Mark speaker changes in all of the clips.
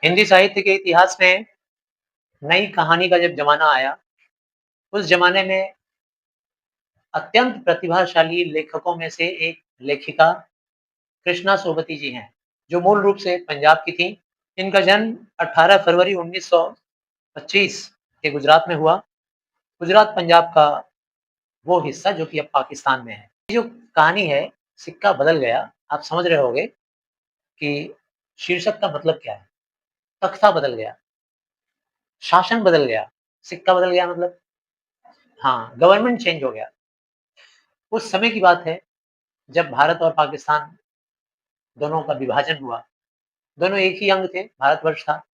Speaker 1: हिंदी साहित्य के इतिहास में नई कहानी का जब ज़माना आया, उस ज़माने में अत्यंत प्रतिभाशाली लेखकों में से एक लेखिका कृष्णा सोबती जी हैं, जो मूल रूप से पंजाब की थीं। इनका जन्म 18 फरवरी 1925 के गुजरात में हुआ। गुजरात पंजाब का वो हिस्सा जो कि अब पाकिस्तान में है। ये जो कहानी है, सिक्का बदल गया, आप समझ रहे होंगे कि शीर्षक का मतलब क्या है। तख्ता बदल गया, शासन बदल गया, सिक्का बदल गया मतलब हाँ, गवर्नमेंट चेंज हो गया। उस समय की बात है जब भारत और पाकिस्तान दोनों का विभाजन हुआ। दोनों एक ही अंग थे, भारतवर्ष था।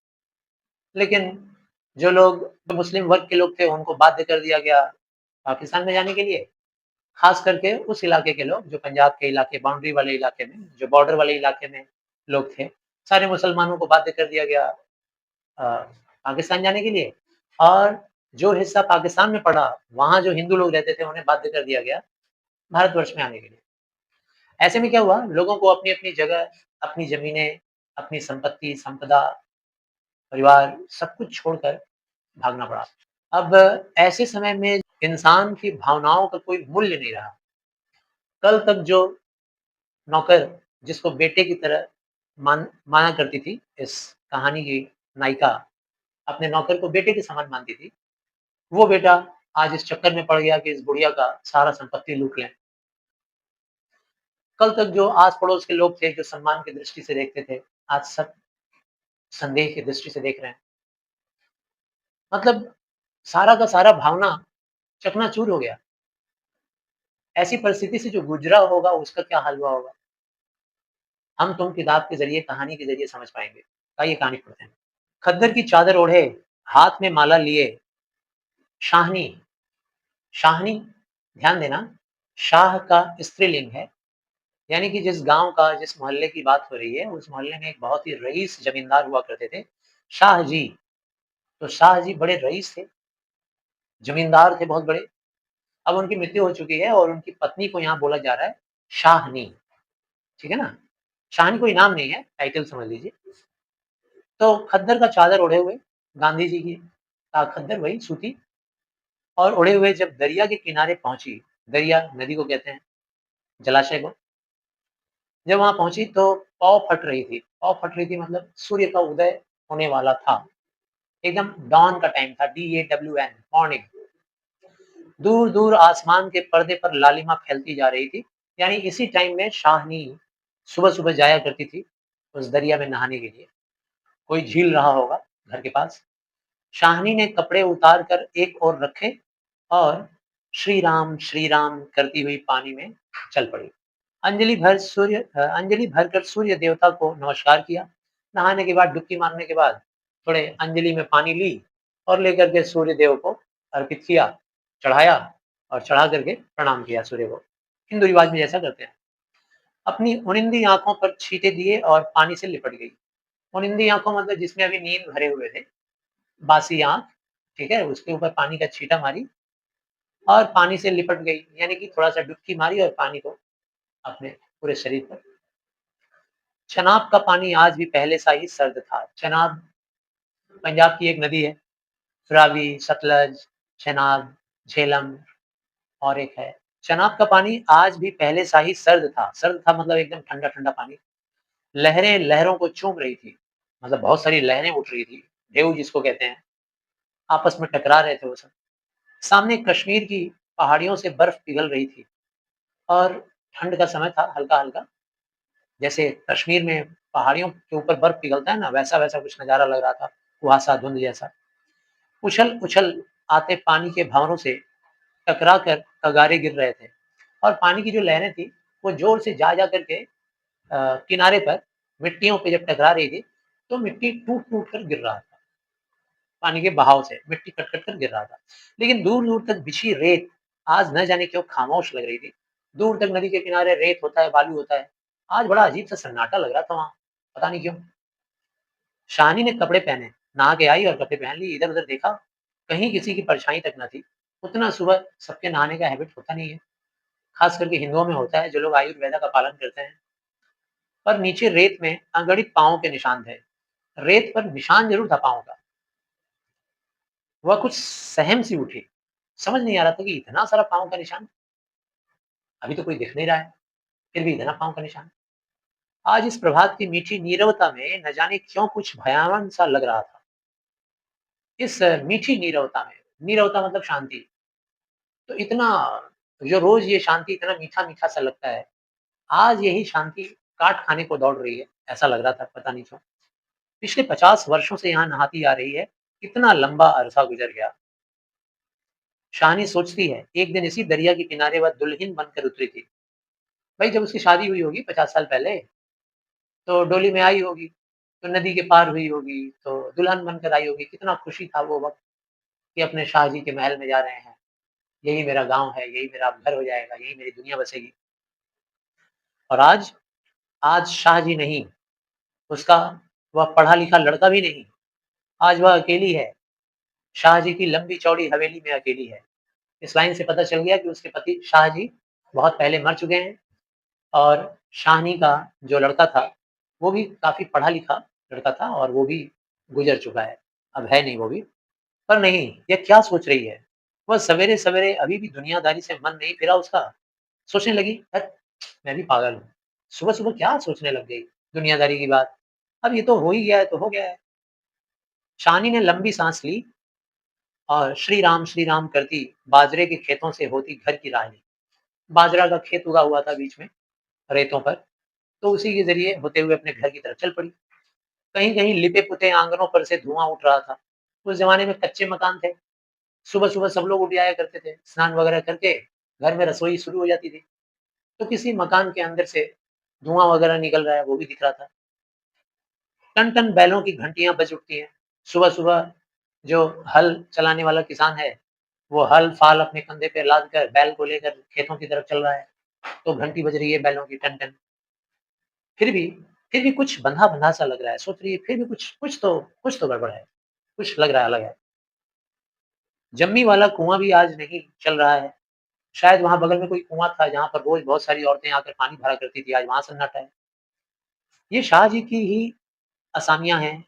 Speaker 1: लेकिन जो लोग जो मुस्लिम वर्ग के लोग थे उनको बाध्य कर दिया गया पाकिस्तान में जाने के लिए। ख़ास करके उस इलाके के लोग जो पंजाब के इलाके बाउंड्री वाले इलाके में, जो बॉर्डर वाले इलाके में लोग थे, सारे मुसलमानों को बाध्य कर दिया गया अ, पाकिस्तान जाने के लिए। और जो हिस्सा पाकिस्तान में पड़ा, वहाँ जो हिंदू लोग रहते थे उन्हें बाध्य कर दिया गया भारतवर्ष में आने के लिए। ऐसे में क्या हुआ, लोगों को अपनी-अपनी जगह, अपनी ज़मीनें, अपनी संपत्ति, संपदा, परिवार सब कुछ छोड़कर भागना पड़ा। अब ऐसे समय में इंसान की भावनाओं का कोई मूल्य नहीं रहा। कल तक जो नौकर जिसको बेटे की तरह माना करती थी, इस कहानी की नायिका अपने नौकर को बेटे के समान मानती थी, वो बेटा आज इस चक्कर में पड़ गया कि इस बुढ़िया का सारा संपत्ति लूट लें। कल तक जो आस-पड़ोस के लोग थे, जो सम्मान की दृष्टि से देखते थे, आज सब संदेह की दृष्टि से देख रहे हैं। मतलब सारा का सारा भावना चकनाचूर हो गया। ऐसी परिस्थिति से जो गुज़रा होगा उसका क्या हाल हुआ होगा? हम तुम किताब के ज़रिए, कहानी के ज़रिए समझ पाएँगे। आइए कहानी पढ़ते हैं। खद्दर की चादर ओढ़े, हाथ में माला लिए, शाहनी, शाहनी ध्यान देना, शाह का स्त्रीलिंग है, यानी कि जिस गाँव का, जिस मोहल्ले की बात हो रही है, उस मोहल्ले में एक बहुत ही रईस ज़मींदार हुआ करते थे, शाह जी। तो शाह जी बड़े रईस थे, ज़मींदार थे बहुत बड़े। अब उनकी मृत्यु हो चुकी है और उनकी पत्नी को यहाँ बोला जा रहा है शाहनी, ठीक है ना? शाहनी कोई नाम नहीं है, टाइटल समझ लीजिए। तो खद्दर का चादर ओढ़े हुए गांधी जी की खद्दर वही सूती और ओढ़े हुए जब दरिया के किनारे पहुँची, दरिया नदी को कहते हैं, जलाशय को। जब वहाँ पहुँची तो पौ फट रही थी। पौ फट रही थी मतलब सूर्य का उदय होने वाला था। एकदम डॉन का टाइम था, DAWN मॉर्निंग। दूर-दूर आसमान के पर्दे पर लालिमा फैलती जा रही थी। यानी इसी टाइम में शाहनी सुबह-सुबह जाया करती थी उस दरिया में नहाने के लिए। कोई झील रहा होगा घर के पास। शाहनी ने कपड़े उतार कर एक ओर रखे और श्री राम करती हुई पानी में चल पड़ी। अंजलि भरकर सूर्य देवता को नमस्कार किया। नहाने के बाद, डुबकी मारने के बाद थोड़े अंजलि में पानी ली और लेकर के सूर्य देव को अर्पित किया, चढ़ाया और चढ़ा करके प्रणाम किया सूर्य को। हिंदू रिवाज में जैसा करते हैं। अपनी उनिंदी आँखों पर छींटे दिए और पानी से लिपट गई। उनिंदी आँखों मतलब जिसमें अभी नींद भरे हुए थे, बासी आँख, ठीक है? उसके ऊपर पानी का छींटा मारी और पानी से लिपट गई, यानी कि थोड़ा-सा डुबकी मारी और पानी को अपने पूरे शरीर पर। चनाब का पानी आज भी पहले सा ही सर्द था। चनाब पंजाब की एक नदी है। रावी, सतलज, चनाब, झेलम और एक है। चनाब का पानी आज भी पहले सा ही सर्द था। सर्द था मतलब एकदम ठंडा-ठंडा पानी। लहरें लहरों को चूम रही थी। मतलब बहुत सारी लहरें उठ रही थी। ढेउ जिसको कहते हैं। आपस में टकरा रहे थे वो सब। सामने कश्मीर की पहाड़ियों से बर्फ पिघल रही थी और ठंड का समय था हल्का-हल्का। जैसे कश्मीर में पहाड़ियों के ऊपर बर्फ पिघलता है ना, वैसा-वैसा कुछ नज़ारा लग रहा था, कुहासा, धुंध जैसा। उछल-उछल आते पानी के भंवरों से टकरा कर कगारे गिर रहे थे और पानी की जो लहरें थी, वो ज़ोर से जा-जा करके किनारे पर मिट्टियों पे जब टकरा रही थी, तो मिट्टी टूट-टूट कर गिर रहा था। पानी के बहाव से मिट्टी कट-कट कर गिर रहा था। लेकिन दूर-दूर तक बिछी रेत आज न जाने क्यों खामोश लग रही थी। दूर तक नदी के किनारे रेत होता है, बालू होता है। आज बड़ा अजीब-सा सन्नाटा लग रहा था वहाँ, पता नहीं क्यों? शाहनी ने कपड़े पहने, नहा के आई और कपड़े पहन लिए, इधर-उधर देखा, कहीं किसी की परछाई तक न थी। उतना सुबह सबके नहाने का हैबिट होता नहीं है। खास करके हिंदुओं में होता है, जो लोग आयुर्वेदा का पालन करते हैं। पर नीचे रेत में अगणित पाँव के निशान थे। रेत पर निशान ज़रूर था पाँव का। वह कुछ सहम सी उठी। समझ नहीं आ रहा था कि इतना सारा पाँव का निशान, अभी तो कोई दिख नहीं रहा है, फिर भी इतना पाँव का निशान। आज इस प्रभात की मीठी नीरवता में न जाने क्यों कुछ भयावन सा लग रहा था। इस मीठी नीरवता में, नीरवता मतलब शांति, तो इतना जो रोज़ ये शांति इतना मीठा-मीठा सा लगता है, आज यही शांति काट खाने को दौड़ रही है, ऐसा लग रहा था, पता नहीं क्यों। पिछले 50 वर्षों से यहाँ नहाती आ रही है, कितना लंबा अरसा गुज़र गया। शाहनी सोचती है, एक दिन इसी दरिया के किनारे वह दुल्हन बनकर उतरी थी। भाई जब उसकी शादी हुई होगी 50 साल पहले, तो डोली में आई होगी, तो नदी के पार हुई होगी, तो दुल्हन बनकर आई होगी। कितना खुशी था वो वक़्त कि अपने शाहजी के महल में जा रहे हैं। यही मेरा गाँव है, यही मेरा अब घर हो जाएगा, यही मेरी दुनिया बसेगी। और आज, आज शाहजी नहीं, उसका वह पढ़ा-लिखा लड़का भी नहीं, आज वह अकेली है। शाहजी की लंबी-चौड़ी हवेली में अकेली है। इस लाइन से पता चल गया कि उसके पति शाहजी बहुत पहले मर चुके हैं और शाहनी का जो लड़का था, वो भी काफ़ी पढ़ा-लिखा लड़का था और वो भी गुज़र चुका है। अब है नहीं वो भी। पर नहीं, ये क्या सोच रही है? वह सवेरे-सवेरे अभी भी दुनियादारी से मन नहीं फिरा उसका। सोचने लगी, "हट! मैं भी पागल हूँ। सुबह-सुबह क्या सोचने लग गई दुनियादारी की बात। अब ये तो हो ही गया है तो हो गया है।" शाहनी ने लंबी साँस ली और श्री राम करती बाजरे के खेतों से होती घर की राह ली। बाजरा का खेत उगा हुआ था बीच में, रेतों पर, तो उसी के ज़रिए होते हुए अपने घर की तरफ चल पड़ी। कहीं-कहीं लिपे-पुते आँगनों पर से धुआँ उठ रहा था। उस ज़माने में कच्चे मकान थे। सुबह-सुबह सब लोग उठ जाया करते थे, स्नान वगैरह करके घर में रसोई शुरू हो जाती थी। तो किसी मकान के अंदर से धुआँ वगैरह निकल रहा है, वो भी दिख रहा था। टन-टन बैलों की घंटियाँ बज उठती हैं। सुबह-सुबह जो हल चलाने वाला किसान है, वो हल-फाल अपने कंधे पे लाद कर बैल को लेकर खेतों की तरफ चल रहा है, तो घंटी बज रही है बैलों की टन-टन। फिर भी फिर भी कुछ बँधा-बँधा सा लग रहा है, सोच रही है फिर भी कुछ तो गड़बड़ है, कुछ लग रहा है अलग है। जम्मी वाला कुआँ भी आज नहीं चल रहा है, शायद वहाँ बगल में कोई कुआँ था जहाँ पर रोज़ बहुत सारी औरतें आकर पानी भरा करती थी, आज वहाँ सन्नाटा है। ये शाहजी की ही असामियाँ हैं।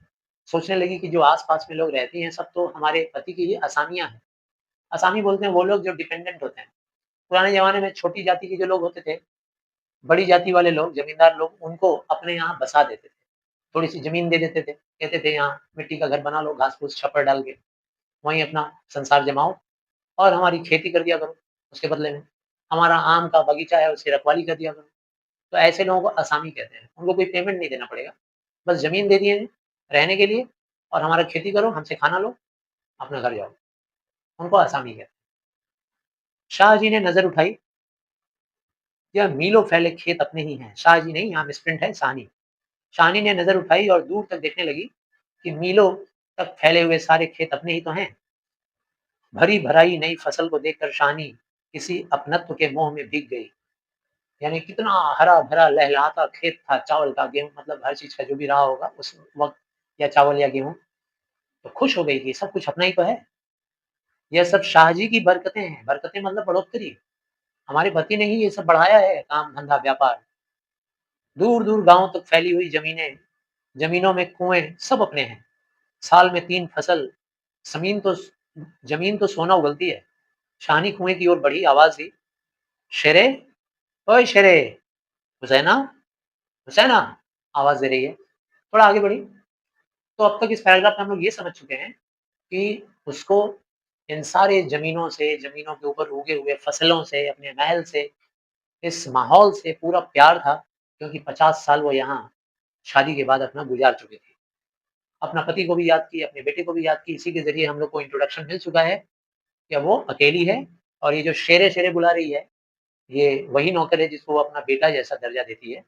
Speaker 1: सोचने लगी कि जो आस-पास में लोग रहती हैं, सब तो हमारे पति की ही असामियाँ हैं। असामी बोलते हैं वो लोग जो डिपेंडेंट होते हैं। पुराने ज़माने में छोटी जाति के जो लोग होते थे, बड़ी जाति वाले लोग, ज़मींदार लोग, उनको अपने यहाँ बसा देते थे। थोड़ी-सी ज़मीन दे देते थे, कहते थे यहाँ मिट्टी का घर बना लो, घास-फूस छप्पर डाल के, वहीं अपना संसार जमाओ और हमारी खेती कर दिया करो उसके बदले में। हमारा आम का बगीचा है, उसकी रखवाली कर दिया करो। तो ऐसे लोगों को असामी कहते हैं। उनको कोई पेमेंट नहीं देना पड़ेगा। बस ज़मीन दे दिए हैं रहने के लिए और हमारा खेती करो, हमसे खाना लो, अपना घर जाओ। उनको असामी कहते हैं। शाहजी ने नज़र उठाई, यह मीलों फैले खेत अपने ही हैं। शाहजी नहीं, यहाँ मिसप्रिंट है शाहनी। शाहनी ने नज़र उठाई और दूर तक देखने लगी कि मीलों तक फैले हुए सारे खेत अपने ही तो हैं। भरी-भराई नई फसल को देखकर शाहनी किसी अपनत्व के मोह में भीग गई। यानी कितना हरा-भरा लहलहाता खेत था चावल का, गेहूँ मतलब हर चीज़ का जो भी रहा होगा उस वक़्त या चावल या गेहूँ, तो खुश हो गई कि सब कुछ अपना ही तो है। यह सब शाहजी की बरकतें हैं, बरकतें मतलब बढ़ोत्तरी। हमारे पति ने ही ये सब बढ़ाया है काम-धंधा, व्यापार। दूर-दूर गाँव तक फैली हुई ज़मीनें, ज़मीनों में कुएँ सब अपने हैं। साल में 3 फसल, ज़मीन तो ज़मीन तो सोना उगलती है। शाहनी कुएँ की ओर बढ़ी, आवाज़ दी, "शेरे, ओए शेरे, हुसैना, हुसैना!" आवाज़ दे रही है। थोड़ा आगे बढ़ी, तो अब तक इस पैराग्राफ में हम लोग ये समझ चुके हैं कि उसको इन सारे ज़मीनों से, ज़मीनों के ऊपर उगे हुए फसलों से, अपने महल से, इस माहौल से पूरा प्यार था, क्योंकि 50 साल वो यहाँ शादी के बाद अपना गुज़ार चुकी थी। अपना पति को भी याद की, अपने बेटे को भी याद की, इसी के ज़रिए हम लोग को इंट्रोडक्शन मिल चुका है कि अब वो अकेली है और ये जो शेरे, शेरे बुला रही है, ये वही नौकर है जिसको वो अपना बेटा जैसा दर्जा देती है।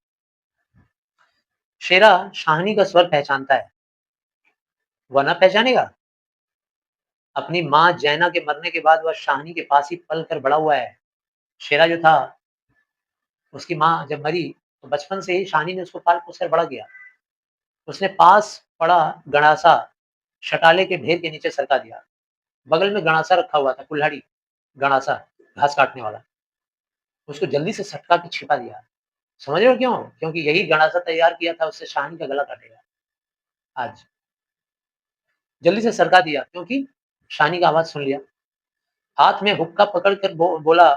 Speaker 1: शेरा शाहनी का स्वर पहचानता है, वह ना पहचानेगा? अपनी माँ जैना के मरने के बाद वह शाहनी के पास ही पल कर बड़ा हुआ है। शेरा जो था, उसकी माँ जब मरी, तो बचपन से ही शाहनी ने उसको पाल-पोस कर बड़ा किया। उसने पास पड़ा गणासा शटाले के ढेर के नीचे सरका दिया। बगल में गणासा रखा हुआ था, कुल्हाड़ी, गणासा, घास काटने वाला। उसको जल्दी से सटका के छिपा दिया। समझ रहे हो क्यों? क्योंकि यही गणासा तैयार किया था उससे शाहनी का गला काटेगा आज। जल्दी से सरका दिया क्योंकि शाहनी का आवाज़ सुन लिया। हाथ में हुक्का पकड़ कर बोला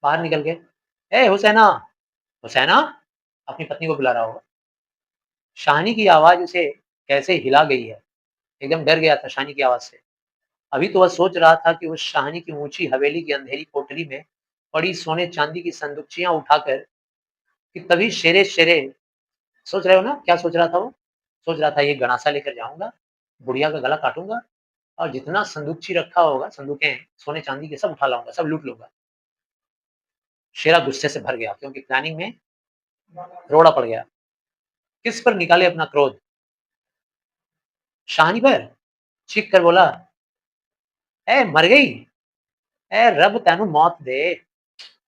Speaker 1: बाहर निकल के, "ए हुसैना, हुसैना!" अपनी पत्नी को बुला रहा होगा। शाहनी की आवाज़ उसे कैसे हिला गई है, एकदम डर गया था शाहनी की आवाज़ से। अभी तो वह सोच रहा था कि उस शाहनी की ऊँची हवेली की अंधेरी कोठरी में पड़ी सोने-चांदी की संदूकचियाँ उठाकर कि तभी शेरे-शेरे सोच रहे हो ना क्या सोच रहा था वो? सोच रहा था ये गणासा लेकर जाऊँगा, बुढ़िया का गला काटूँगा और जितना संदूकची रखा होगा, संदूकें सोने-चांदी के सब उठा लाऊँगा, सब लूट लूँगा। शेरा गुस्से से भर गया क्योंकि प्लानिंग में रोड़ा पड़ गया। किस पर निकाले अपना क्रोध? शाहनी पर? चीख कर बोला, "ए मर गई? ए रब तेनू मौत दे।"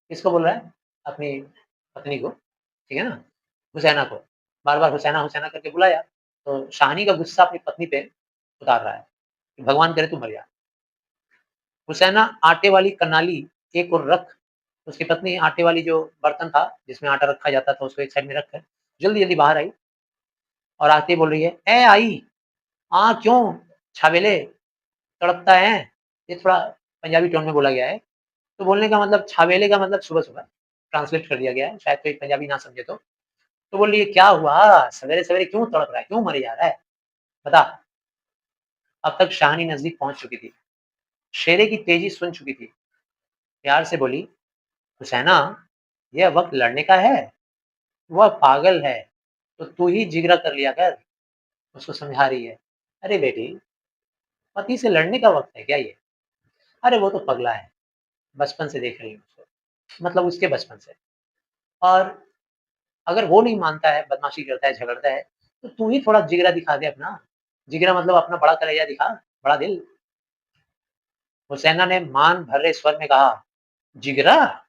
Speaker 1: किसको बोल रहा है? अपनी पत्नी को, ठीक है ना? हुसैना को। बार-बार हुसैना, हुसैना करके बुलाया, तो शाहनी का गुस्सा अपनी पत्नी पे उतार रहा है, कि भगवान करे तू मर जा। हुसैना आटे वाली कनाली एक ओर रख उसकी पत्नी आटे वाली जो बर्तन था, जिसमें आटा रखा जाता था, उसको एक साइड में रख कर जल्दी-जल्दी बाहर आई और आते ही बोल रही है, "ए आई, क्यों छाबेले तड़पता है?" ये थोड़ा पंजाबी टोन में बोला गया है। तो बोलने का मतलब छाबेले का मतलब सुबह-सुबह, ट्रांसलेट कर दिया गया है, शायद कोई पंजाबी ना समझे तो। तो बोल रही है, "क्या हुआ? सवेरे-सवेरे क्यों तड़प रहा है? क्यों मरे जा रहा है? बता।" अब तक शाहनी नज़दीक पहुँच चुकी थी। शेरे की तेज़ी सुन चुकी थी। प्यार से बोली, "हुसैना, यह वक़्त लड़ने का है। वह पागल है, तो तू ही जिगरा कर लिया कर।" उसको समझा रही है। "अरे बेटी, पति से लड़ने का वक़्त है क्या ये? अरे वो तो पगला है, बचपन से देख रही हूँ उसको, मतलब उसके बचपन से। और अगर वो नहीं मानता है, बदमाशी करता है, झगड़ता है, तो तू ही थोड़ा जिगरा दिखा दे अपना। जिगरा मतलब अपना बड़ा कलेजा दिखा, बड़ा दिल।" हुसैना ने मान भरे स्वर में कहा, "जिगरा?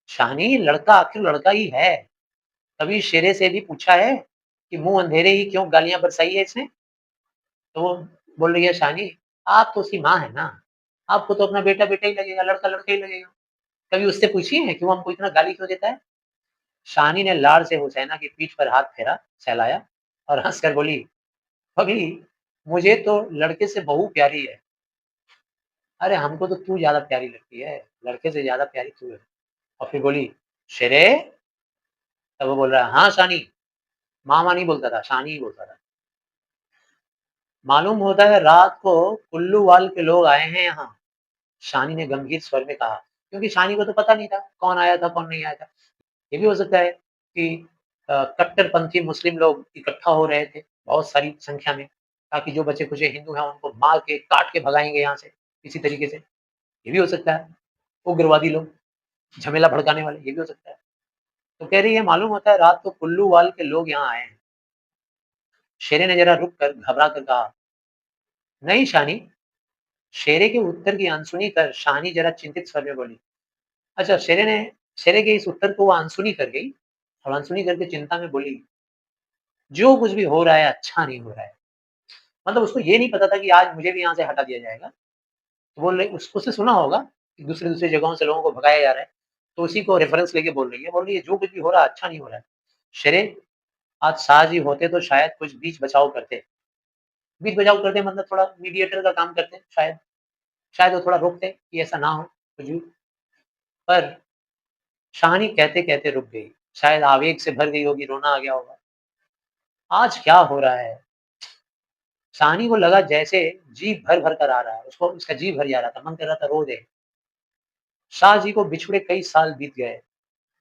Speaker 1: शाहनी, लड़का आखिर लड़का ही है। कभी शेरे से भी पूछा है कि मुँह अंधेरे ही क्यों गालियाँ बरसाई है इसने?" तो वो बोल रही है शाहनी, "आप तो उसकी माँ हैं ना, आपको तो अपना बेटा बेटा ही लगेगा, लड़का लड़का ही लगेगा। कभी उससे पूछी हैं कि वो हमको इतना गाली क्यों देता है?" शाहनी ने लाड़ से हुसैना की पीठ पर हाथ फेरा, सहलाया और हँसकर बोली, "पगली, मुझे तो लड़के से बहू प्यारी है। अरे हमको तो तू ज़्यादा प्यारी लगती है, लड़के से ज़्यादा प्यारी तू है।" और फिर बोली, "शेरे?" तब वो बोल रहा है, "हाँ शानी।" मामा नहीं बोलता था, शानी ही बोलता था। "मालूम होता है रात को कुल्लूवाल के लोग आए हैं यहाँ।" शानी ने गंभीर स्वर में कहा, क्योंकि शानी को तो पता नहीं था, कौन आया था, कौन नहीं आया था। ये भी हो सकता है कि कट्टरपंथी मुस्लिम लोग इकट्ठा हो रहे थे, बहुत सारी संख्या में, ताकि जो बचे-खुचे हिंदू हैं, उनको मार के, काट के भगाएँगे यहाँ से, किसी तरीके से। ये भी हो सकता है। उग्रवादी लोग, झमेला भड़काने वाले, ये भी हो सकता है। तो कह रही है, "मालूम होता है रात को कुल्लूवाल के लोग यहाँ आए हैं।" शेरे ने ज़रा रुक कर घबरा कर कहा, "नहीं शानी।" शेरे के उत्तर की अनसुनी कर शानी ज़रा चिंतित स्वर में बोली। अच्छा, शेरे के इस उत्तर को वो अनसुनी कर गई और अनसुनी करके चिंता में बोली, "जो कुछ भी हो रहा है, अच्छा नहीं हो रहा है।" मतलब उसको ये नहीं पता था कि आज मुझे भी यहाँ से हटा दिया जाएगा। तो बोल रही उसने सुना होगा कि दूसरी-दूसरी जगहों से लोगों को भगाया जा रहा है, तो उसी को रेफरेंस लेके बोल रही है, "जो कुछ भी हो रहा है, अच्छा नहीं हो रहा है।" शेरे, आज शाह जी होते तो शायद कुछ बीच बचाव करते। बीच बचाव करते मतलब थोड़ा मीडिएटर का काम करते शायद। शायद वो थोड़ा रोकते कि ऐसा ना हो कुछ भी। पर शाहनी कहते-कहते रुक गई। शायद आवेग से भर गई होगी, रोना आ गया होगा। आज क्या हो रहा है? शाहनी को लगा जैसे जी भर-भर कर आ रहा है। उसको उसका जी भर जा रहा था, मन कर रहा था रो दे। शाह जी को बिछुड़े कई साल बीत गए,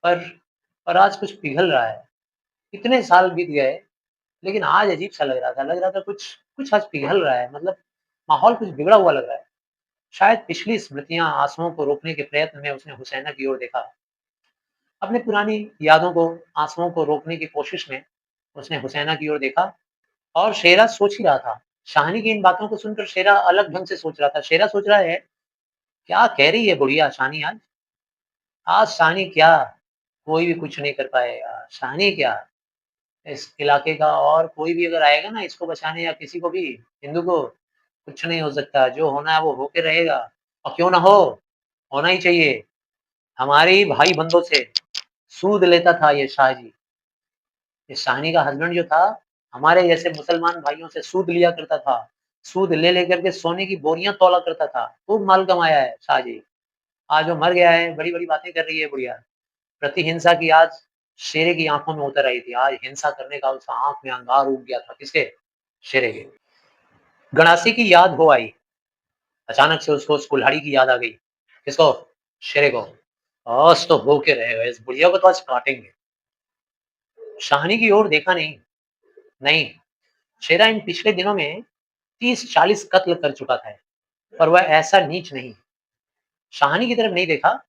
Speaker 1: पर आज कुछ पिघल रहा है। इतने साल बीत गए, लेकिन आज अजीब-सा लग रहा था कुछ कुछ आज पिघल रहा है, मतलब माहौल कुछ बिगड़ा हुआ लग रहा है। शायद पिछली स्मृतियाँ, आँसुओं को रोकने के प्रयत्न में उसने हुसैना की ओर देखा। अपनी पुरानी यादों को, आँसुओं को रोकने की कोशिश में उसने हुसैना की ओर देखा और शेरा सोच ही रहा था। शाहनी की इन बातों को सुनकर शेरा अलग ढंग से सोच रहा था। शेरा सोच रहा है, क्या कह रही है बुढ़िया शाहनी आज? आज शाहनी क्या, कोई भी कुछ नहीं कर पाएगा। शाहनी क्या, इस इलाके का और कोई भी अगर आएगा ना इसको बचाने या किसी को भी, हिंदू को, कुछ नहीं हो सकता। जो होना है वो होके रहेगा और क्यों ना हो, होना ही चाहिए। हमारे भाई-बंधों से सूद लेता था ये शाहजी। ये शाहनी का हस्बैंड जो था, हमारे जैसे मुसलमान भाइयों से सूद लिया करता था। सूद ले लेकर के सोने की बोरियाँ तौला करता था। खूब माल कमाया है शाहजी। आज वो मर गया है, बड़ी-बड़ी बातें कर रही है बुढ़िया। प्रतिहिंसा की आज शेरे की आँखों में उतर आई थी। आज हिंसा करने का उसका आँख में अंगार उग गया था। किसके? शेरे के। गणासी की याद हो आई। अचानक से उसको उस कुल्हाड़ी की याद आ गई। किसको? शेरे को। आज तो भूखे रहेगा, इस बुढ़िया को तो आज काटेंगे। शाहनी की ओर देखा नहीं। नहीं, शेरा इन पिछले दिनों में 30-40 कत्ल कर चुका था, पर वह ऐसा नीच नहीं। शाहनी की तरफ नहीं देखा।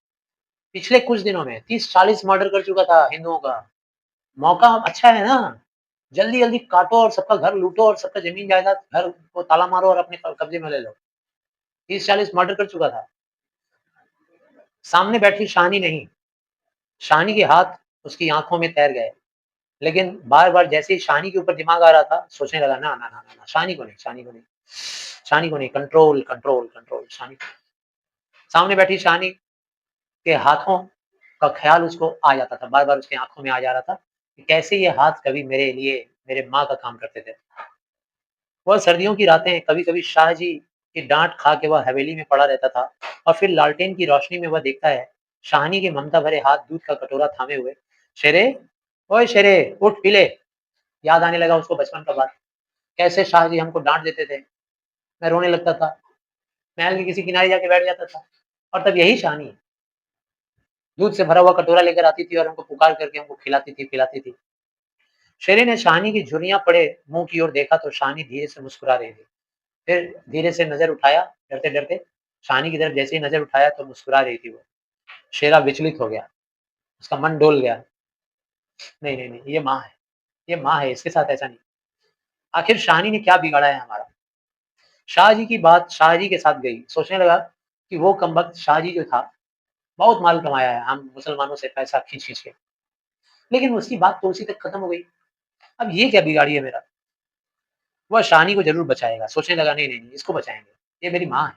Speaker 1: पिछले कुछ दिनों में 30-40 मर्डर कर चुका था हिंदुओं का। मौका अच्छा है ना, जल्दी-जल्दी काटो और सबका घर लूटो और सबका ज़मीन जायदाद घर को ताला मारो और अपने कब्जे में ले लो। 30-40 मर्डर कर चुका था। सामने बैठी शाहनी नहीं, शाहनी के हाथ उसकी आँखों में तैर गए। लेकिन बार-बार जैसे ही शाहनी के ऊपर दिमाग आ रहा था, सोचने लगा ना, ना, ना, ना, ना, शाहनी को नहीं, शाहनी को नहीं, शाहनी को नहीं, कंट्रोल, कंट्रोल, कंट्रोल, शाहनी सामने बैठी शाहनी के हाथों का ख़्याल उसको आ जाता था, बार-बार उसकी आँखों में आ जा रहा था कि कैसे ये हाथ कभी मेरे लिए, मेरे माँ का काम करते थे। वह सर्दियों की रातें कभी-कभी शाहजी की डाँट खा के वह हवेली में पड़ा रहता था और फिर लालटेन की रोशनी में वह देखता है, शाहनी के ममता भरे हाथ दूध का कटोरा थामे हुए। "शेरे, ओए शेरे, उठ पी ले।" याद आने लगा उसको बचपन का बात। कैसे शाहजी हमको डाँट देते थे। मैं रोने लगता था, महल के किसी किनारे जाके बैठ जाता था और तब यही शाहनी दूध से भरा हुआ कटोरा लेकर आती थी और हमको पुकार करके हमको खिलाती थी, पिलाती थी। शेरे ने शाहनी की झुर्रियाँ पड़े मुँह की ओर देखा तो शाहनी धीरे से मुस्कुरा रही थी। फिर धीरे से नज़र उठाया, डरते-डरते शाहनी की तरफ जैसे ही नज़र उठाया तो मुस्कुरा रही थी वो। शेरा विचलित हो गया, उसका मन डोल गया। नहीं, नहीं, नहीं, ये माँ है, इसके साथ ऐसा नहीं। आखिर शाहनी ने क्या बिगाड़ा है हमारा? शाहजी की बात शाहजी के साथ गई। सोचने लगा कि वो कमबख्त शाहजी जो था, बहुत माल कमाया है हम मुसलमानों से पैसा खींच-खींच के। लेकिन उसकी बात तो उसी तक खत्म हो गई। अब ये क्या बिगाड़ी है मेरा? वह शाहनी को ज़रूर बचाएगा। सोचने लगा नहीं, नहीं, नहीं इसको बचाएँगे, ये मेरी माँ है।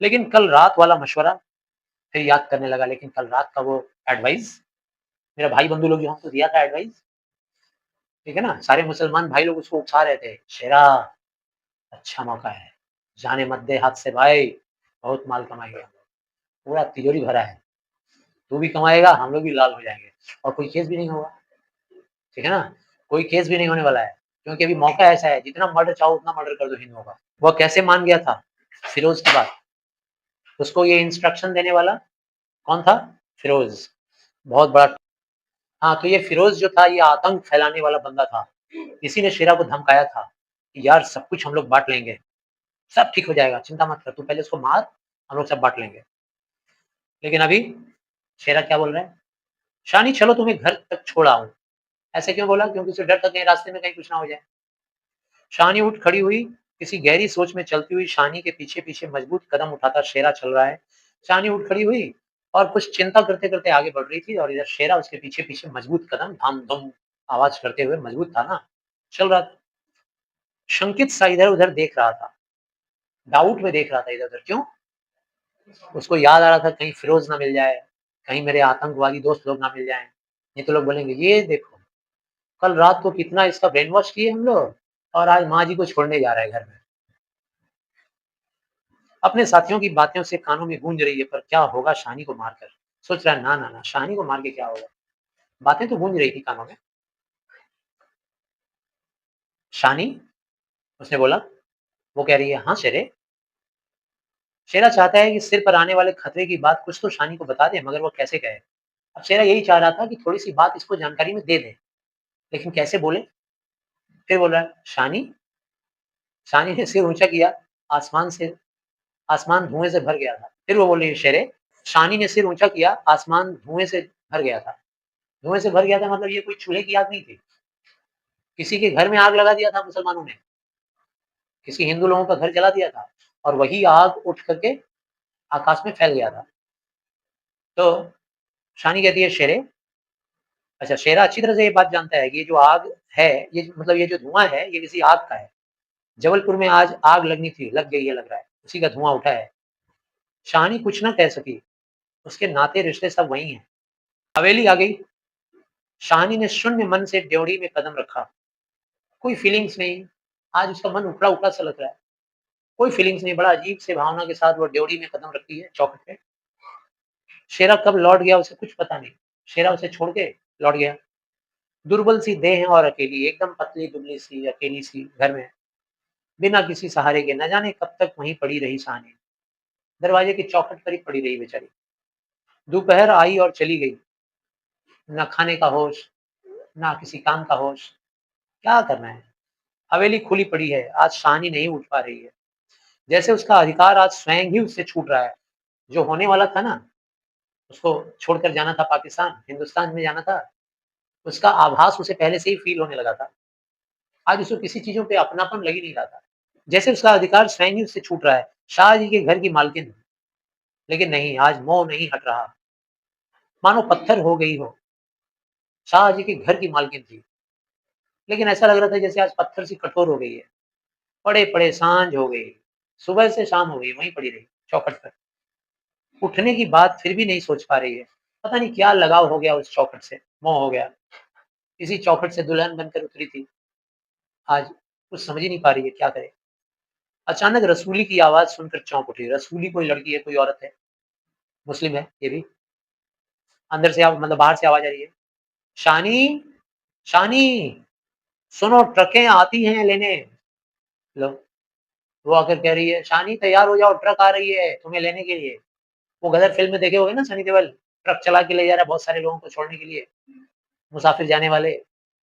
Speaker 1: लेकिन कल रात वाला मशवरा फिर याद करने लगा लेकिन कल रात का वो एडवाइस मेरा भाई-बंधु लोग जो हमको दिया था एडवाइस, ठीक है ना? सारे मुसलमान भाई लोग उसको उकसा रहे थे, "शेरा अच्छा मौका है, जाने मत दे हाथ से भाई, बहुत माल कमाएँगे हम लोग, पूरा तिजोरी भरा है, तू भी कमाएगा, हम लोग भी लाल हो जाएँगे और कोई केस भी नहीं होगा।" ठीक है ना? कोई केस भी नहीं होने वाला है, क्योंकि अभी मौका ऐसा है जितना मर्डर चाहो उतना मर्डर कर दो हिंदुओं का। वह कैसे मान गया था? फिरोज़ की बात। उसको ये इंस्ट्रक्शन देने वाला कौन था? फिरोज़। बहुत बड़ा हाँ, तो ये फिरोज़ जो था ये आतंक फैलाने वाला बंदा था। इसी ने शेरा को धमकाया था कि यार सब कुछ हम लोग बाँट लेंगे, सब ठीक हो जाएगा, चिंता मत कर, तू पहले उसको मार, हम लोग सब बाँट लेंगे। लेकिन अभी शेरा क्या बोल रहा है? शानी चलो तुम्हें घर तक छोड़ आऊँ। ऐसे क्यों बोला? क्योंकि उसे डर था कहीं रास्ते में कहीं कुछ ना हो जाए। शानी उठ खड़ी हुई, किसी गहरी सोच में चलती हुई शानी के पीछे-पीछे मजबूत कदम उठाता शेरा चल रहा है। शानी उठ खड़ी हुई और कुछ चिंता करते-करते आगे बढ़ रही थी और इधर शेरा उसके पीछे-पीछे मजबूत कदम धाम-धूम आवाज़ करते हुए मजबूत था ना, चल रहा था। शंकित सा इधर-उधर देख रहा था, डाउट में देख रहा था इधर-उधर, क्यों? उसको याद आ रहा था कहीं फिरोज़ ना मिल जाए, कहीं मेरे आतंकवादी दोस्त लोग ना मिल जाएँ। नहीं तो लोग बोलेंगे, "ये देखो, कल रात को कितना इसका ब्रेन वॉश किए हम लोग और आज माँ जी को छोड़ने जा रहा है घर में।" अपने साथियों की बातें उसे कानों में गूंज रही है, पर क्या होगा शानी को मारकर? सोच रहा है ना, ना, ना, शानी को मार के क्या होगा? बातें तो गूंज रही थी कानों में। शानी? उसने बोला। वो कह रही है, हाँ शेरे। शेरा चाहता है कि सिर पर आने वाले खतरे की बात कुछ तो शानी को बता दे, मगर वो कैसे कहे? अब शेरा यही चाह रहा था कि थोड़ी-सी बात इसको जानकारी में दे दे, लेकिन कैसे बोले? फिर बोल रहा है, शानी? शानी ने सिर ऊँचा किया, आसमान धुएँ से भर गया था। फिर वो बोली, शेरे? शानी ने सिर ऊँचा किया, आसमान धुएँ से भर गया था। धुएँ से भर गया था मतलब ये कोई चूल्हे की आग नहीं थी। किसी के घर में आग लगा दिया था मुसलमानों ने, किसी हिंदू लोगों का घर जला दिया था और वही आग उठ करके आकाश में फैल गया था। तो शानी कहती है, शेरे? अच्छा, शेरा अच्छी तरह से ये बात जानता है कि ये जो आग है, ये मतलब ये जो धुआँ है, ये किसी आग का है। जबलपुर में आज आग लगनी थी, लग गई है लग रहा है, उसी का धुआँ उठा है। शानी कुछ ना कह सकी, उसके नाते रिश्ते सब वही हैं। हवेली आ गई, शाहनी ने शून्य मन से ड्योढ़ी में कदम रखा। कोई फीलिंग्स नहीं, आज उसका मन उखड़ा-उखड़ा सा लग रहा है। कोई फीलिंग्स नहीं, बड़ा अजीब सी भावना के साथ वो ड्योढ़ी में कदम रखती है चौखट पे। शेरा कब लौट गया उसे कुछ पता नहीं। शेरा उसे छोड़ के लौट गया। दुर्बल सी देह है और अकेली, एकदम पतली-दुबली सी, अकेली सी घर में, बिना किसी सहारे के। न जाने कब तक वहीं पड़ी रही शाहनी। दरवाजे की चौखट पर ही पड़ी रही बेचारी। दोपहर आई और चली गई। ना खाने का होश, ना किसी काम का होश। क्या करना है? हवेली खुली पड़ी है, आज शाहनी नहीं उठ पा रही है। जैसे उसका अधिकार आज स्वयं ही उससे छूट रहा है। जो होने वाला था ना, उसको छोड़कर जाना था पाकिस्तान, हिंदुस्तान में जाना था, उसका आभास उसे पहले से ही फ़ील होने लगा था। आज उसको किसी चीज़ों पे अपनापन लग ही नहीं रहा था। जैसे उसका अधिकार स्वयं ही उससे छूट रहा है। शाह जी के घर की मालकिन, लेकिन नहीं, आज मोह नहीं हट रहा। मानो पत्थर हो गई हो। शाह जी के घर की मालकिन थी, लेकिन ऐसा लग रहा था जैसे आज पत्थर सी कठोर हो गई है। पड़े-पड़े साँझ हो गई। सुबह से शाम हो गई, वहीं पड़ी रही, चौखट पर। उठने की बात फिर भी नहीं सोच पा रही है। पता नहीं क्या लगाव हो गया उस चौखट से, मोह हो गया। इसी चौखट से दुल्हन बनकर उतरी थी, आज कुछ समझ ही नहीं पा रही है क्या करे। अचानक रसूली की आवाज़ सुनकर चौंक उठी। रसूली कोई लड़की है, कोई औरत है, मुस्लिम है ये भी। अंदर से मतलब बाहर से आवाज़ आ रही है, शानी, शानी, सुनो ट्रकें आती हैं लेने। लो, वो आकर कह रही है, शानी तैयार हो जाओ, ट्रक आ रही है तुम्हें लेने के लिए। वो गदर फ़िल्म में देखे होंगे ना, सनी देओल ट्रक चला के ले जा रहा है बहुत सारे लोगों को छोड़ने के लिए, मुसाफिर जाने वाले,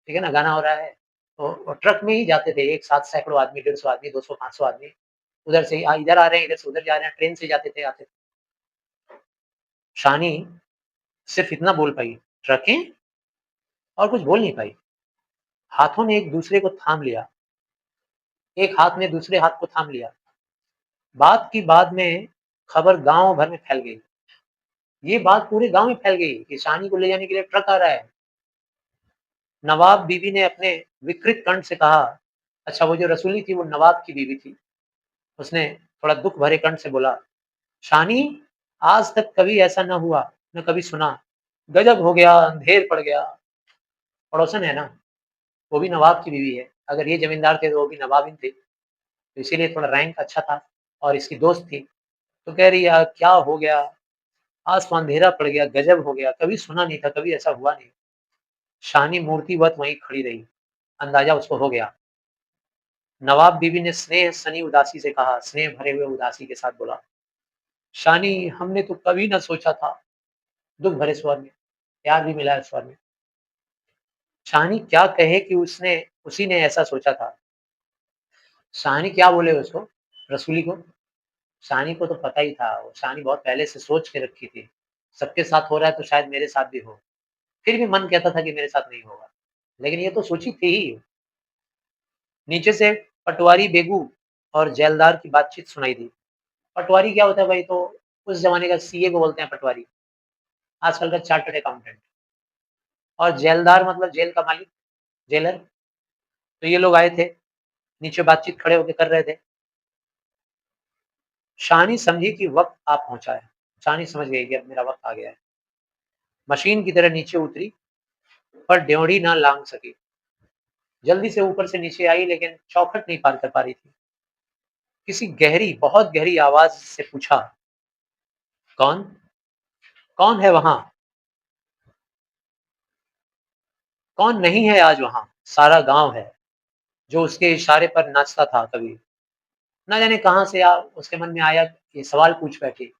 Speaker 1: ठीक है ना? गाना हो रहा है। तो ट्रक में ही जाते थे एक साथ सैकड़ों आदमी, 150 आदमी, 200, 500 आदमी। उधर से इधर आ रहे हैं, इधर से उधर जा रहे हैं, ट्रेन से जाते थे, आते थे। शानी सिर्फ़ इतना बोल पाई, ट्रकें? और कुछ बोल नहीं पाई। हाथों ने एक दूसरे को थाम लिया। एक हाथ ने दूसरे हाथ को थाम लिया। बात की बाद में खबर गाँव भर में फैल गई। ये बात पूरे गाँव में फैल गई कि शानी को ले जाने के लिए ट्रक आ रहा है। नवाब बीवी ने अपने विकृत कंठ से कहा, अच्छा वो जो रसूली थी वो नवाब की बीवी थी। उसने थोड़ा दुःख भरे कंठ से बोला, शानी, आज तक कभी ऐसा न हुआ, न कभी सुना। गज़ब हो गया, अंधेर पड़ गया। पड़ोसन है ना, वो भी नवाब की बीवी है। अगर ये ज़मींदार थे तो वो भी नवाबिन थे, तो इसीलिए थोड़ा रैंक अच्छा था और इसकी दोस्त थी। तो कह रही है, क्या हो गया? आज तो अंधेरा पड़ गया, गज़ब हो गया, कभी सुना नहीं था, कभी ऐसा हुआ नहीं। शानी मूर्तिवत वहीं खड़ी रही, अंदाज़ा उसको हो गया। नवाब बीवी ने स्नेह सनी उदासी से कहा, स्नेह भरे हुए उदासी के साथ बोला, शानी, हमने तो कभी ना सोचा था। दुःख भरे स्वर में, प्यार भी मिला है स्वर में। शानी क्या कहे कि उसने उसी ने ऐसा सोचा था। शानी क्या बोले उसको, रसूली को? शानी को तो पता ही था, वो शानी बहुत पहले से सोच के रखी थी। सबके साथ हो रहा है तो शायद मेरे साथ भी हो। फिर भी मन कहता था कि मेरे साथ नहीं होगा। लेकिन ये तो सोची थी ही। नीचे से पटवारी बेगू और जेलदार की बातचीत सुनाई दी। पटवारी क्या होता है भाई? तो उस ज़माने का सीए को बोलते हैं पटवारी, आजकल का चार्टर्ड अकाउंटेंट। और जेलदार मतलब जेल का मालिक, जेलर। तो ये लोग आए थे, नीचे बातचीत खड़े होके कर रहे थे। शानी समझी कि वक़्त आ पहुँचा है। शानी समझ गई कि अब मेरा वक़्त आ गया है। मशीन की तरह नीचे उतरी, पर ड्योढ़ी ना लांघ सकी। जल्दी से ऊपर से नीचे आई लेकिन चौखट नहीं पार कर पा रही थी। किसी गहरी, बहुत गहरी आवाज़ से पूछा, कौन? कौन है वहाँ? कौन नहीं है आज वहाँ? सारा गाँव है, जो उसके इशारे पर नाचता था कभी। ना जाने कहाँ से उसके मन में आया ये सवाल पूछ बैठी।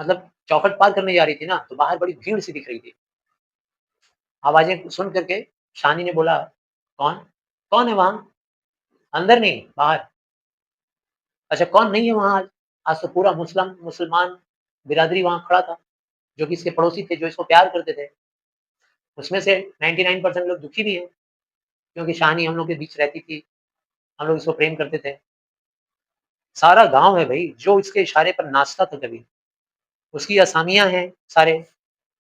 Speaker 1: मतलब चौखट पार करने जा रही थी ना, तो बाहर बड़ी भीड़ सी दिख रही थी। आवाज़ें सुन कर के शानी ने बोला, कौन? कौन है वहाँ? अंदर नहीं, बाहर। अच्छा, कौन नहीं है वहाँ आज? आज तो पूरा मुसलमान बिरादरी वहाँ खड़ा था, जो कि इसके पड़ोसी थे, जो इसको प्यार करते थे। उसमें से 99% लोग दुखी भी हैं, क्योंकि शानी हम लोग के बीच रहती थी, हम लोग इसको प्रेम करते थे। सारा गाँव है भई, जो इसके इशारे पर नाचता था कभी। उसकी असामियाँ हैं सारे,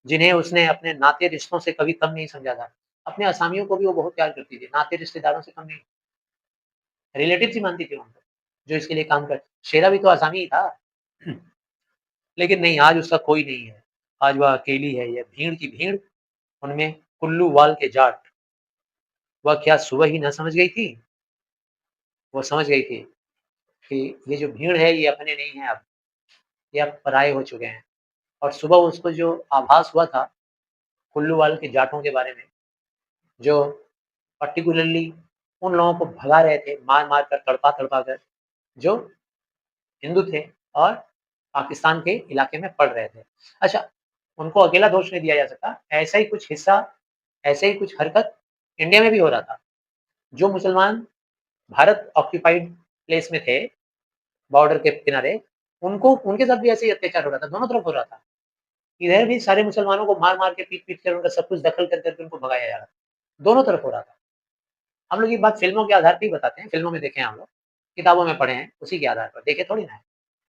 Speaker 1: जिन्हें उसने अपने नाते रिश्तों से कभी कम नहीं समझा था। अपने असामियों को भी वो बहुत प्यार करती थी, नाते रिश्तेदारों से कम नहीं, रिलेटिव्स ही मानती थी उनको, जो इसके लिए काम कर शेरा भी तो असामी ही था। लेकिन नहीं, आज उसका कोई नहीं है। आज वह अकेली है, यह भीड़ की भीड़, उनमें कुल्लू वाल के जाट। वह क्या सुबह ही न समझ गई थी? वो समझ गई थी कि ये जो भीड़ है ये अपने नहीं है अब, ये अब पराये हो चुके हैं। और सुबह उसको जो आभास हुआ था कुल्लू वाल के जाटों के बारे में, जो पार्टिकुलरली उन लोगों को भगा रहे थे, मार-मार कर, तड़पा-तड़पा कर, जो हिंदू थे और पाकिस्तान के इलाके में पढ़ रहे थे। अच्छा, उनको अकेला दोष नहीं दिया जा सकता, ऐसा ही कुछ हिस्सा, ऐसे ही कुछ हरकत इंडिया में भी हो रहा था। जो मुसलमान भारत ऑक्यूपाइड प्लेस में थे, बॉर्डर के किनारे, उनको उनके साथ भी ऐसे ही अत्याचार हो रहा था, दोनों तरफ हो रहा था। इधर भी सारे मुसलमानों को मार-मार के, पीट-पीट कर, उनका सब कुछ दखल कर के उनको भगाया जा रहा था। दोनों तरफ हो रहा था। हम लोग ये बात फ़िल्मों के आधार पे ही बताते हैं, फ़िल्मों में देखे हैं हम लोग, किताबों में पढ़े हैं, उसी के आधार पर, देखे थोड़ी ना है।